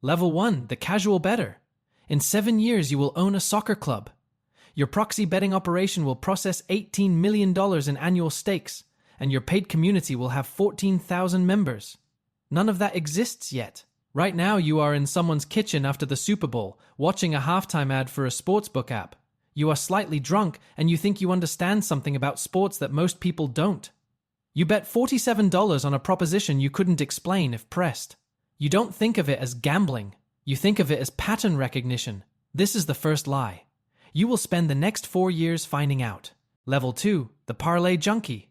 Level 1, the casual bettor. In 7 years, you will own a soccer club. Your proxy betting operation will process $18 million in annual stakes, and your paid community will have 14,000 members. None of that exists yet. Right now, you are in someone's kitchen after the Super Bowl, watching a halftime ad for a sportsbook app. You are slightly drunk, and you think you understand something about sports that most people don't. You bet $47 on a proposition you couldn't explain if pressed. You don't think of it as gambling. You think of it as pattern recognition. This is the first lie. You will spend the next 4 years finding out. Level 2, the parlay junkie.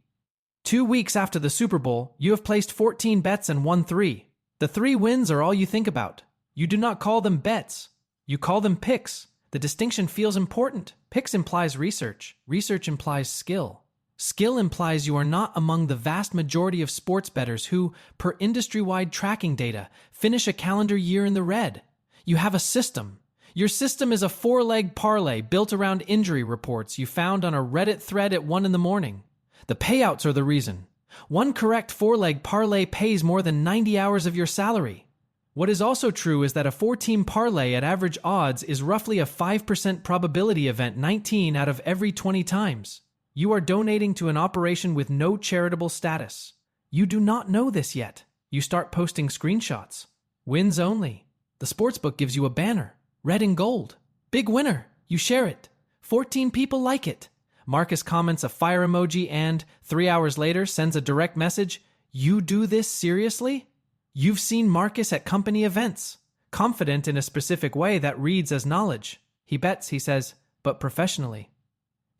2 weeks after the Super Bowl, you have placed 14 bets and won 3. The 3 wins are all you think about. You do not call them bets. You call them picks. The distinction feels important. Picks implies research. Research implies skill. Skill implies you are not among the vast majority of sports bettors who, per industry-wide tracking data, finish a calendar year in the red. You have a system. Your system is a 4-leg parlay built around injury reports you found on a Reddit thread at 1 in the morning. The payouts are the reason. One correct 4-leg parlay pays more than 90 hours of your salary. What is also true is that a 4-team parlay at average odds is roughly a 5% probability event 19 out of every 20 times. You are donating to an operation with no charitable status. You do not know this yet. You start posting screenshots. Wins only. The sportsbook gives you a banner. Red and gold. Big winner. You share it. 14 people like it. Marcus comments a fire emoji and, 3 hours later, sends a direct message. You do this seriously? You've seen Marcus at company events. Confident in a specific way that reads as knowledge. He bets, he says, but professionally.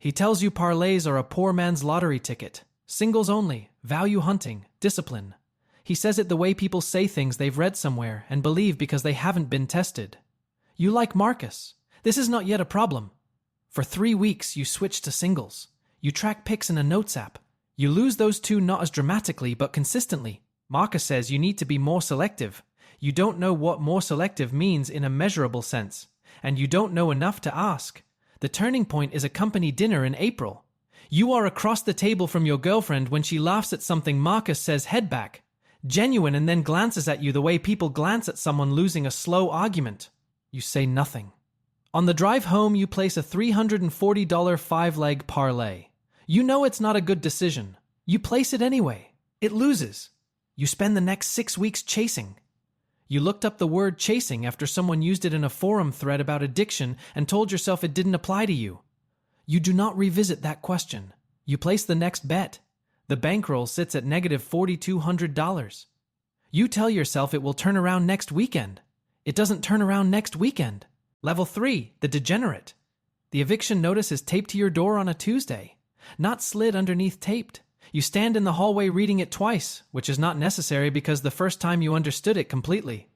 He tells you parlays are a poor man's lottery ticket. Singles only, value hunting, discipline. He says it the way people say things they've read somewhere and believe because they haven't been tested. You like Marcus. This is not yet a problem. For 3 weeks, you switch to singles. You track picks in a notes app. You lose those 2 not as dramatically but consistently. Marcus says you need to be more selective. You don't know what more selective means in a measurable sense, and you don't know enough to ask. The turning point is a company dinner in April. You are across the table from your girlfriend when she laughs at something Marcus says head back. Genuine, and then glances at you the way people glance at someone losing a slow argument. You say nothing. On the drive home, you place a $340 5-leg parlay. You know it's not a good decision. You place it anyway. It loses. You spend the next 6 weeks chasing. You looked up the word chasing after someone used it in a forum thread about addiction and told yourself it didn't apply to you. You do not revisit that question. You place the next bet. The bankroll sits at negative $4,200. You tell yourself it will turn around next weekend. It doesn't turn around next weekend. Level 3, the degenerate. The eviction notice is taped to your door on a Tuesday, not slid underneath taped. You stand in the hallway reading it twice, which is not necessary because the first time you understood it completely.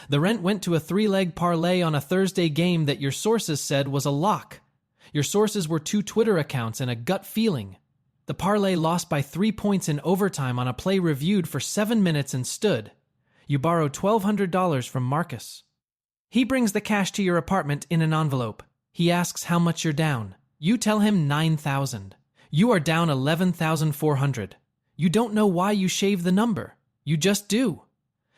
The rent went to a 3-leg parlay on a Thursday game that your sources said was a lock. Your sources were 2 Twitter accounts and a gut feeling. The parlay lost by 3 points in overtime on a play reviewed for 7 minutes and stood. You borrow $1,200 from Marcus. He brings the cash to your apartment in an envelope. He asks how much you're down. You tell him $9,000. You are down $11,400. You don't know why you shave the number. You just do.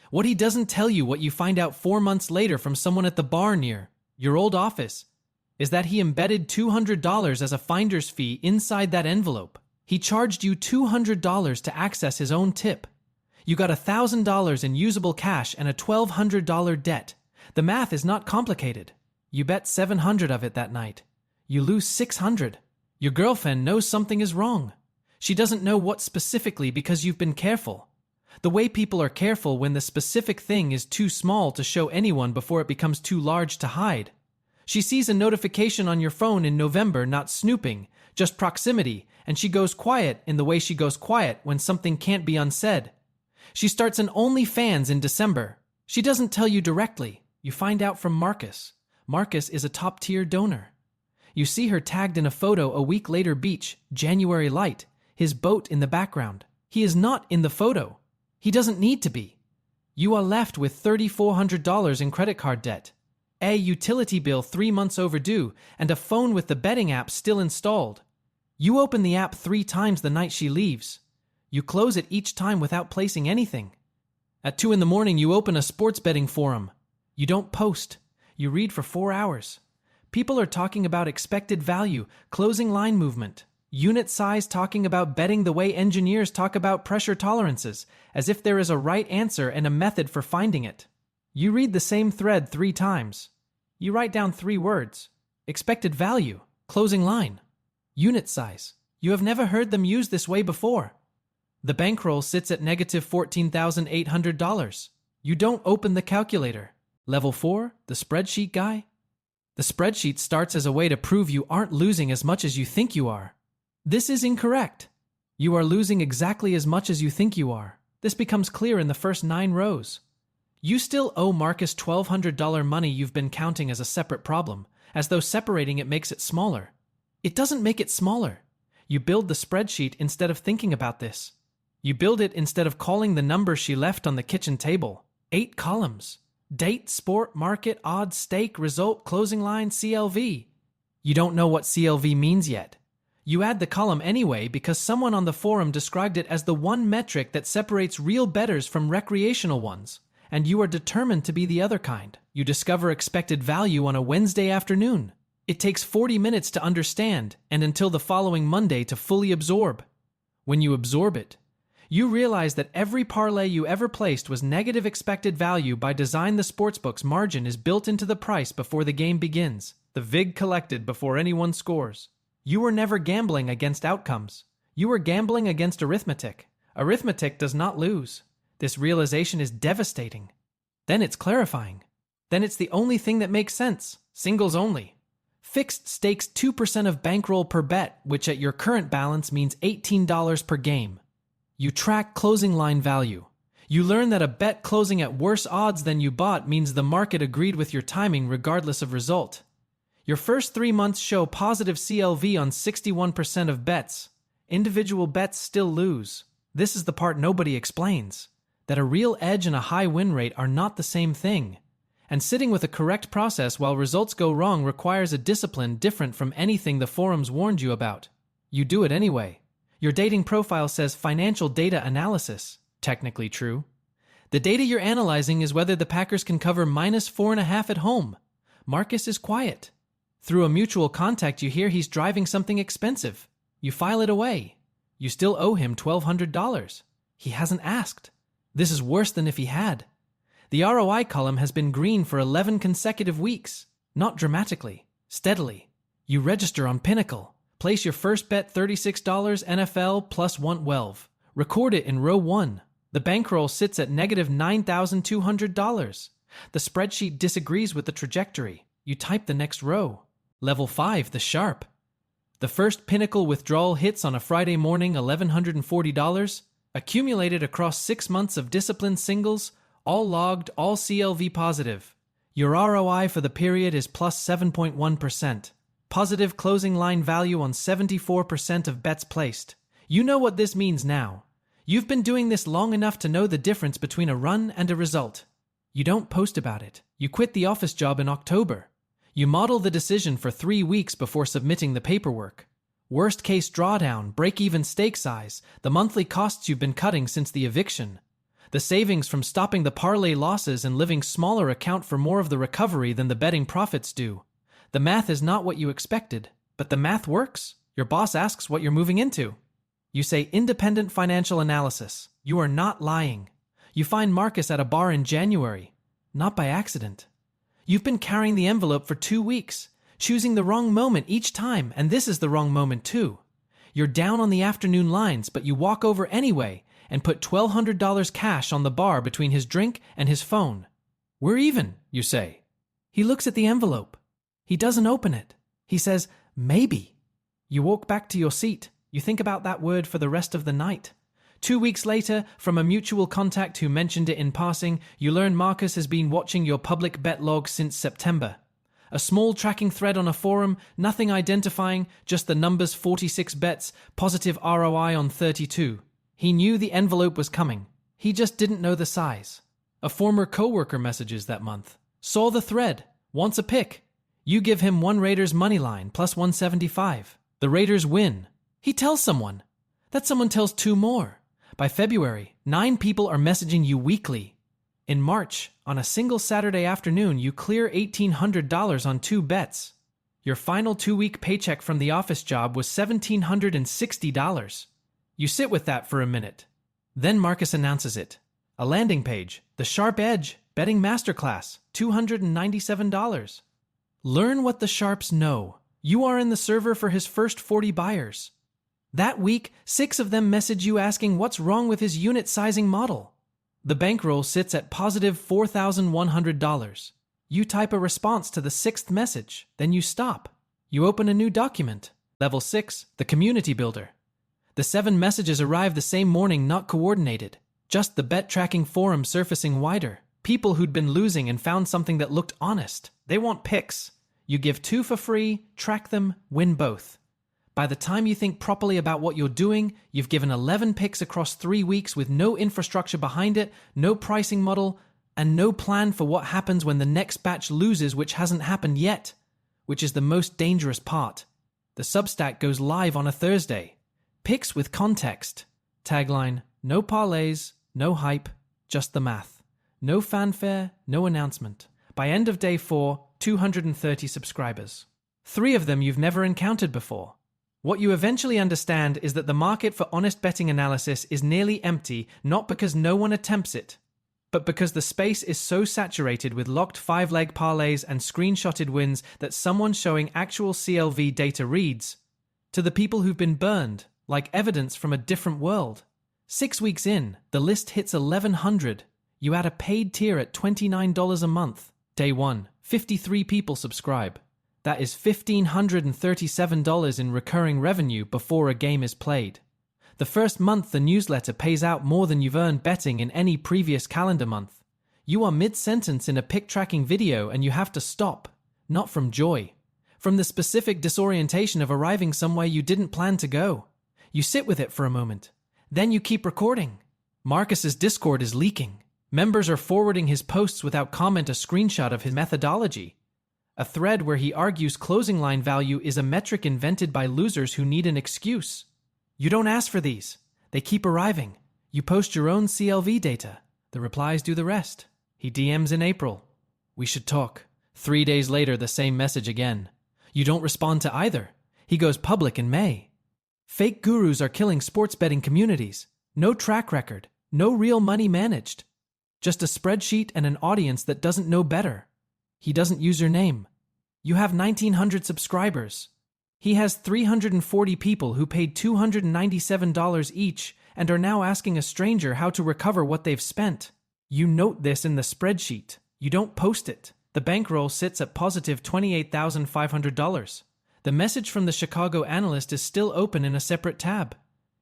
What he doesn't tell you, what you find out 4 months later from someone at the bar near your old office, is that he embedded $200 as a finder's fee inside that envelope. He charged you $200 to access his own tip. You got $1,000 in usable cash and a $1,200 debt. The math is not complicated. You bet 700 of it that night. You lose 600. Your girlfriend knows something is wrong. She doesn't know what specifically because you've been careful. The way people are careful when the specific thing is too small to show anyone before it becomes too large to hide. She sees a notification on your phone in November, not snooping, just proximity, and she goes quiet in the way she goes quiet when something can't be unsaid. She starts an OnlyFans in December. She doesn't tell you directly. You find out from Marcus. Marcus is a top-tier donor. You see her tagged in a photo a week later, beach, January light, his boat in the background. He is not in the photo. He doesn't need to be. You are left with $3,400 in credit card debt, a utility bill 3 months overdue, and a phone with the betting app still installed. You open the app 3 times the night she leaves. You close it each time without placing anything. At 2 in the morning, you open a sports betting forum. You don't post. You read for 4 hours. People are talking about expected value, closing line movement, unit size, talking about betting the way engineers talk about pressure tolerances, as if there is a right answer and a method for finding it. You read the same thread 3 times. You write down 3 words. Expected value, closing line, unit size. You have never heard them used this way before. The bankroll sits at negative $14,800. You don't open the calculator. Level 4, the spreadsheet guy? The spreadsheet starts as a way to prove you aren't losing as much as you think you are. This is incorrect. You are losing exactly as much as you think you are. This becomes clear in the first 9 rows. You still owe Marcus $1,200 money you've been counting as a separate problem, as though separating it makes it smaller. It doesn't make it smaller. You build the spreadsheet instead of thinking about this. You build it instead of calling the number she left on the kitchen table. 8 columns. Date, sport, market, odds, stake, result, closing line, CLV. You don't know what CLV means yet. You add the column anyway because someone on the forum described it as the one metric that separates real bettors from recreational ones, and you are determined to be the other kind. You discover expected value on a Wednesday afternoon. It takes 40 minutes to understand and until the following Monday to fully absorb. When you absorb it, you realize that every parlay you ever placed was negative expected value by design. The sportsbook's margin is built into the price before the game begins, the VIG collected before anyone scores. You were never gambling against outcomes. You were gambling against arithmetic. Arithmetic does not lose. This realization is devastating. Then it's clarifying. Then it's the only thing that makes sense. Singles only. Fixed stakes 2% of bankroll per bet, which at your current balance means $18 per game. You track closing line value. You learn that a bet closing at worse odds than you bought means the market agreed with your timing regardless of result. Your first 3 months show positive CLV on 61% of bets. Individual bets still lose. This is the part nobody explains. That a real edge and a high win rate are not the same thing. And sitting with a correct process while results go wrong requires a discipline different from anything the forums warned you about. You do it anyway. Your dating profile says financial data analysis. Technically true. The data you're analyzing is whether the Packers can cover -4.5 at home. Marcus is quiet. Through a mutual contact you hear he's driving something expensive. You file it away. You still owe him $1,200. He hasn't asked. This is worse than if he had. The ROI column has been green for 11 consecutive weeks. Not dramatically. Steadily. You register on Pinnacle. Place your first bet $36 NFL plus 112. Record it in row 1. The bankroll sits at negative $9,200. The spreadsheet disagrees with the trajectory. You type the next row. Level 5, the sharp. The first Pinnacle withdrawal hits on a Friday morning, $1,140. Accumulated across 6 months of disciplined singles, all logged, all CLV positive. Your ROI for the period is plus 7.1%. Positive closing line value on 74% of bets placed. You know what this means now. You've been doing this long enough to know the difference between a run and a result. You don't post about it. You quit the office job in October. You model the decision for 3 weeks before submitting the paperwork. Worst case drawdown, break-even stake size, the monthly costs you've been cutting since the eviction. The savings from stopping the parlay losses and living smaller account for more of the recovery than the betting profits do. The math is not what you expected, but the math works. Your boss asks what you're moving into. You say independent financial analysis. You are not lying. You find Marcus at a bar in January. Not by accident. You've been carrying the envelope for 2 weeks, choosing the wrong moment each time, and this is the wrong moment too. You're down on the afternoon lines, but you walk over anyway and put $1,200 cash on the bar between his drink and his phone. We're even, you say. He looks at the envelope. He doesn't open it. He says, maybe. You walk back to your seat. You think about that word for the rest of the night. 2 weeks later, from a mutual contact who mentioned it in passing, you learn Marcus has been watching your public bet log since September. A small tracking thread on a forum, nothing identifying, just the numbers 46 bets, positive ROI on 32. He knew the envelope was coming. He just didn't know the size. A former coworker messages that month. Saw the thread. Wants a pick. You give him one Raiders money line plus 175. The Raiders win. He tells someone. That someone tells 2 more. By February, 9 people are messaging you weekly. In March, on a single Saturday afternoon, you clear $1,800 on 2 bets. Your final 2-week paycheck from the office job was $1,760. You sit with that for a minute. Then Marcus announces it. A landing page, the Sharp Edge Betting Masterclass, $297. Learn what the Sharps know. You are in the server for his first 40 buyers. That week, 6 of them message you asking what's wrong with his unit sizing model. The bankroll sits at positive $4,100. You type a response to the 6th message, then you stop. You open a new document. Level 6, the community builder. The 7 messages arrive the same morning, not coordinated. Just the bet tracking forum surfacing wider. People who'd been losing and found something that looked honest. They want picks. You give 2 for free, track them, win both. By the time you think properly about what you're doing, you've given 11 picks across 3 weeks with no infrastructure behind it, no pricing model, and no plan for what happens when the next batch loses, which hasn't happened yet, which is the most dangerous part. The Substack goes live on a Thursday. Picks with context. Tagline, no parlays, no hype, just the math. No fanfare, no announcement. By end of day 4, 230 subscribers. 3 of them you've never encountered before. What you eventually understand is that the market for honest betting analysis is nearly empty, not because no one attempts it, but because the space is so saturated with locked 5-leg parlays and screenshotted wins that someone showing actual CLV data reads, to the people who've been burned, like evidence from a different world. 6 weeks in, the list hits 1,100. You add a paid tier at $29 a month. Day 1, 53 people subscribe. That is $1,537 in recurring revenue before a game is played. The first month the newsletter pays out more than you've earned betting in any previous calendar month. You are mid-sentence in a pick-tracking video and you have to stop, not from joy, from the specific disorientation of arriving somewhere you didn't plan to go. You sit with it for a moment. Then you keep recording. Marcus's Discord is leaking. Members are forwarding his posts without comment a screenshot of his methodology. A thread where he argues closing line value is a metric invented by losers who need an excuse. You don't ask for these. They keep arriving. You post your own CLV data. The replies do the rest. He DMs in April. We should talk. 3 days later, the same message again. You don't respond to either. He goes public in May. Fake gurus are killing sports betting communities. No track record. No real money managed. Just a spreadsheet and an audience that doesn't know better. He doesn't use your name. You have 1,900 subscribers. He has 340 people who paid $297 each and are now asking a stranger how to recover what they've spent. You note this in the spreadsheet. You don't post it. The bankroll sits at positive $28,500. The message from the Chicago analyst is still open in a separate tab.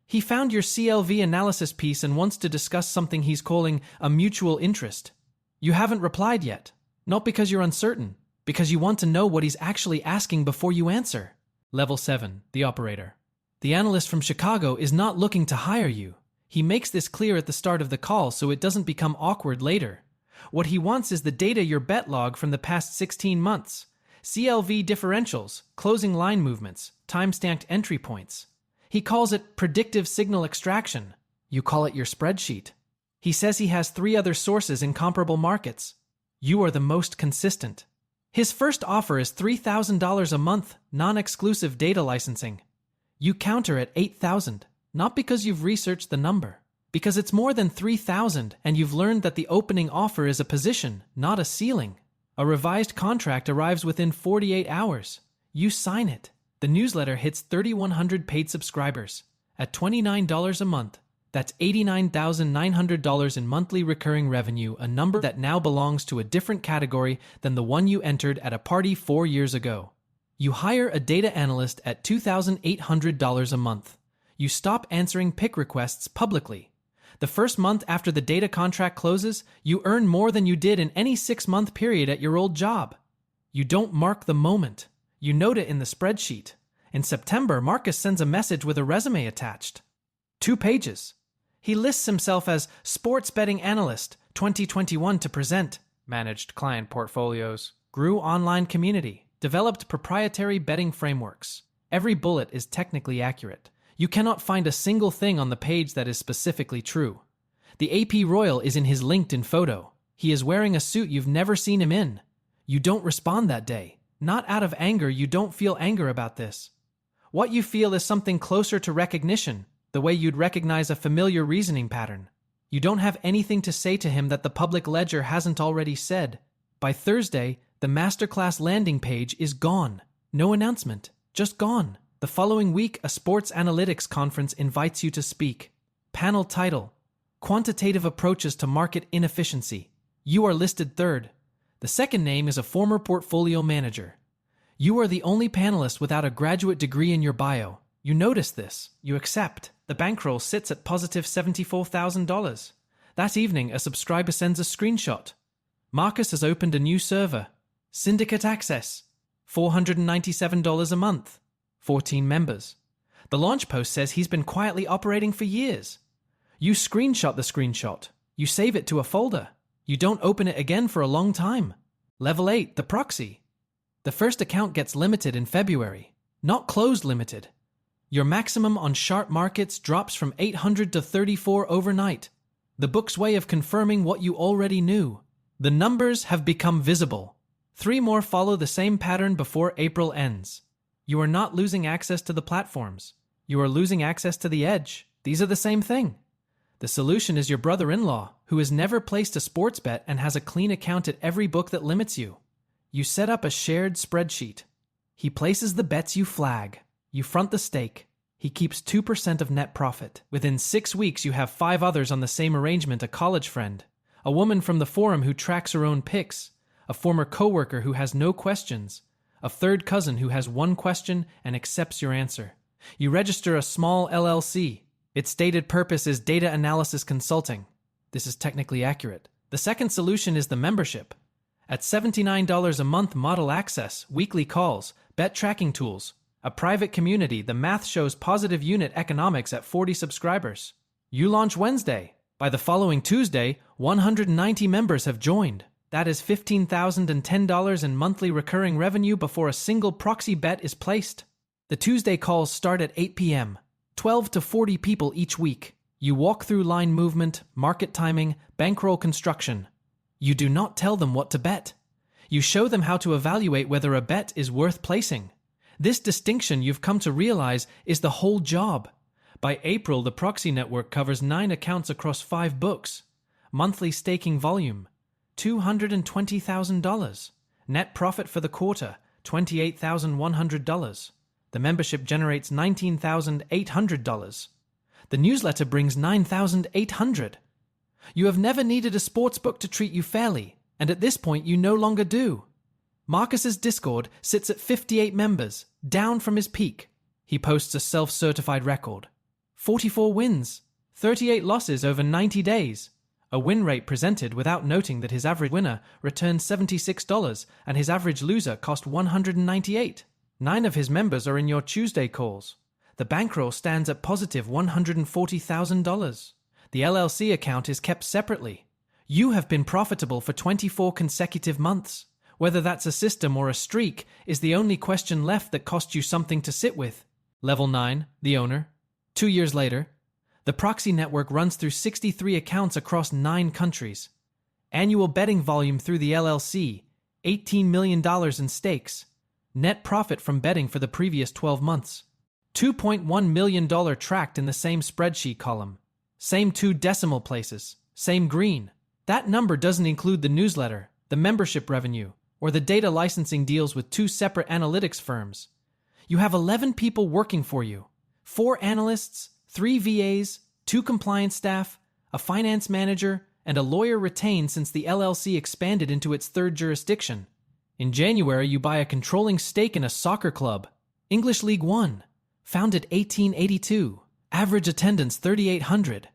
He found your CLV analysis piece and wants to discuss something he's calling a mutual interest. You haven't replied yet. Not because you're uncertain, because you want to know what he's actually asking before you answer. Level 7, the operator. The analyst from Chicago is not looking to hire you. He makes this clear at the start of the call so it doesn't become awkward later. What he wants is the data your bet log from the past 16 months. CLV differentials, closing line movements, time-stamped entry points. He calls it predictive signal extraction. You call it your spreadsheet. He says he has 3 other sources in comparable markets. You are the most consistent. His first offer is $3,000 a month, non-exclusive data licensing. You counter at $8,000, not because you've researched the number, because it's more than $3,000 and you've learned that the opening offer is a position, not a ceiling. A revised contract arrives within 48 hours. You sign it. The newsletter hits 3,100 paid subscribers. At $29 a month, that's $89,900 in monthly recurring revenue, a number that now belongs to a different category than the one you entered at a party 4 years ago. You hire a data analyst at $2,800 a month. You stop answering pick requests publicly. The first month after the data contract closes, you earn more than you did in any 6-month period at your old job. You don't mark the moment. You note it in the spreadsheet. In September, Marcus sends a message with a resume attached. 2 pages. He lists himself as Sports Betting Analyst, 2021 to present, managed client portfolios, grew online community, developed proprietary betting frameworks. Every bullet is technically accurate. You cannot find a single thing on the page that is specifically true. The AP Royal is in his LinkedIn photo. He is wearing a suit you've never seen him in. You don't respond that day. Not out of anger, you don't feel anger about this. What you feel is something closer to recognition, the way you'd recognize a familiar reasoning pattern. You don't have anything to say to him that the public ledger hasn't already said. By Thursday, the masterclass landing page is gone. No announcement, just gone. The following week, a sports analytics conference invites you to speak. Panel title: Quantitative Approaches to Market Inefficiency. You are listed third. The second name is a former portfolio manager. You are the only panelist without a graduate degree in your bio. You notice this. You accept. The bankroll sits at positive $74,000. That evening, a subscriber sends a screenshot. Marcus has opened a new server. Syndicate access. $497 a month. 14 members. The launch post says he's been quietly operating for years. You screenshot the screenshot. You save it to a folder. You don't open it again for a long time. Level 8, the proxy. The first account gets limited in February, not closed limited. Your maximum on sharp markets drops from 800 to 34 overnight. The book's way of confirming what you already knew. The numbers have become visible. 3 more follow the same pattern before April ends. You are not losing access to the platforms. You are losing access to the edge. These are the same thing. The solution is your brother-in-law, who has never placed a sports bet and has a clean account at every book that limits you. You set up a shared spreadsheet. He places the bets you flag. You front the stake. He keeps 2% of net profit. Within 6 weeks, you have 5 others on the same arrangement: a college friend, a woman from the forum who tracks her own picks, a former coworker who has no questions, a third cousin who has 1 question and accepts your answer. You register a small LLC. Its stated purpose is data analysis consulting. This is technically accurate. The second solution is the membership. At $79 a month, model access, weekly calls, bet tracking tools, a private community. The math shows positive unit economics at 40 subscribers. You launch Wednesday. By the following Tuesday, 190 members have joined. That is $15,010 in monthly recurring revenue before a single proxy bet is placed. The Tuesday calls start at 8 p.m. 12 to 40 people each week. You walk through line movement, market timing, bankroll construction. You do not tell them what to bet. You show them how to evaluate whether a bet is worth placing. This distinction, you've come to realize, is the whole job. By April, the proxy network covers 9 accounts across 5 books. Monthly staking volume, $220,000. Net profit for the quarter, $28,100. The membership generates $19,800. The newsletter brings $9,800. You have never needed a sports book to treat you fairly, and at this point you no longer do. Marcus's Discord sits at 58 members, down from his peak. He posts a self-certified record. 44 wins, 38 losses over 90 days. A win rate presented without noting that his average winner returned $76 and his average loser cost $198. 9 of his members are in your Tuesday calls. The bankroll stands at positive $140,000. The LLC account is kept separately. You have been profitable for 24 consecutive months. Whether that's a system or a streak is the only question left that cost you something to sit with. Level 9, the owner. 2 years later, the proxy network runs through 63 accounts across 9 countries. Annual betting volume through the LLC, $18 million in stakes. Net profit from betting for the previous 12 months. $2.1 million tracked in the same spreadsheet column. Same 2 decimal places. Same green. That number doesn't include the newsletter, the membership revenue, or the data licensing deals with 2 separate analytics firms. You have 11 people working for you. 4 analysts, 3 VAs, 2 compliance staff, a finance manager, and a lawyer retained since the LLC expanded into its 3rd jurisdiction. In January, you buy a controlling stake in a soccer club, English League One, founded 1882, average attendance 3,800.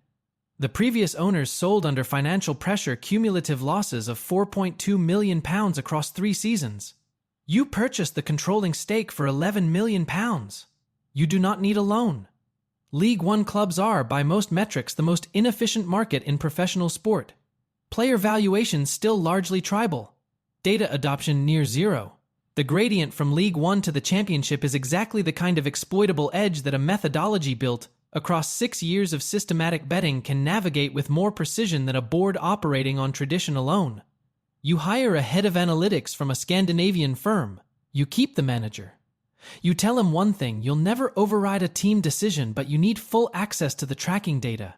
The previous owners sold under financial pressure, cumulative losses of £4.2 million across 3 seasons. You purchased the controlling stake for £11 million. You do not need a loan. League One clubs are, by most metrics, the most inefficient market in professional sport. Player valuations still largely tribal. Data adoption near zero. The gradient from League One to the championship is exactly the kind of exploitable edge that a methodology built across 6 years of systematic betting can navigate with more precision than a board operating on tradition alone. You hire a head of analytics from a Scandinavian firm. You keep the manager. You tell him one thing: you'll never override a team decision, but you need full access to the tracking data.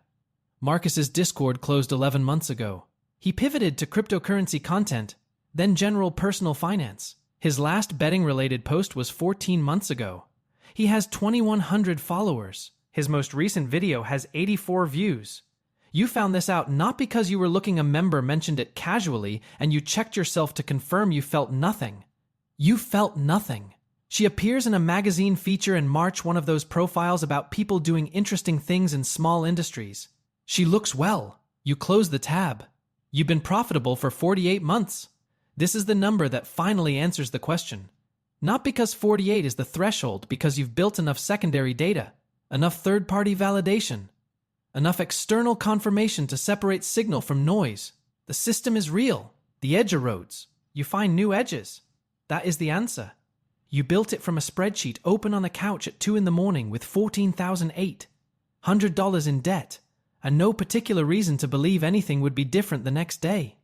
Marcus's Discord closed 11 months ago. He pivoted to cryptocurrency content, then general personal finance. His last betting-related post was 14 months ago. He has 2,100 followers. His most recent video has 84 views. You found this out not because you were looking, a member mentioned it casually and you checked yourself to confirm. You felt nothing. You felt nothing. She appears in a magazine feature in March, one of those profiles about people doing interesting things in small industries. She looks well. You close the tab. You've been profitable for 48 months. This is the number that finally answers the question. Not because 48 is the threshold, because you've built enough secondary data, enough third-party validation, enough external confirmation to separate signal from noise. The system is real. The edge erodes. You find new edges. That is the answer. You built it from a spreadsheet open on a couch at 2 in the morning with $14,800 in debt, and no particular reason to believe anything would be different the next day.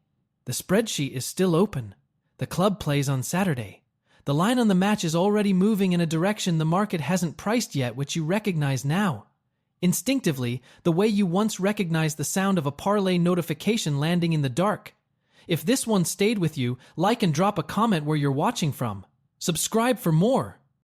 The spreadsheet is still open. The club plays on Saturday. The line on the match is already moving in a direction the market hasn't priced yet, which you recognize now. Instinctively, the way you once recognized the sound of a parlay notification landing in the dark. If this one stayed with you, like and drop a comment where you're watching from. Subscribe for more.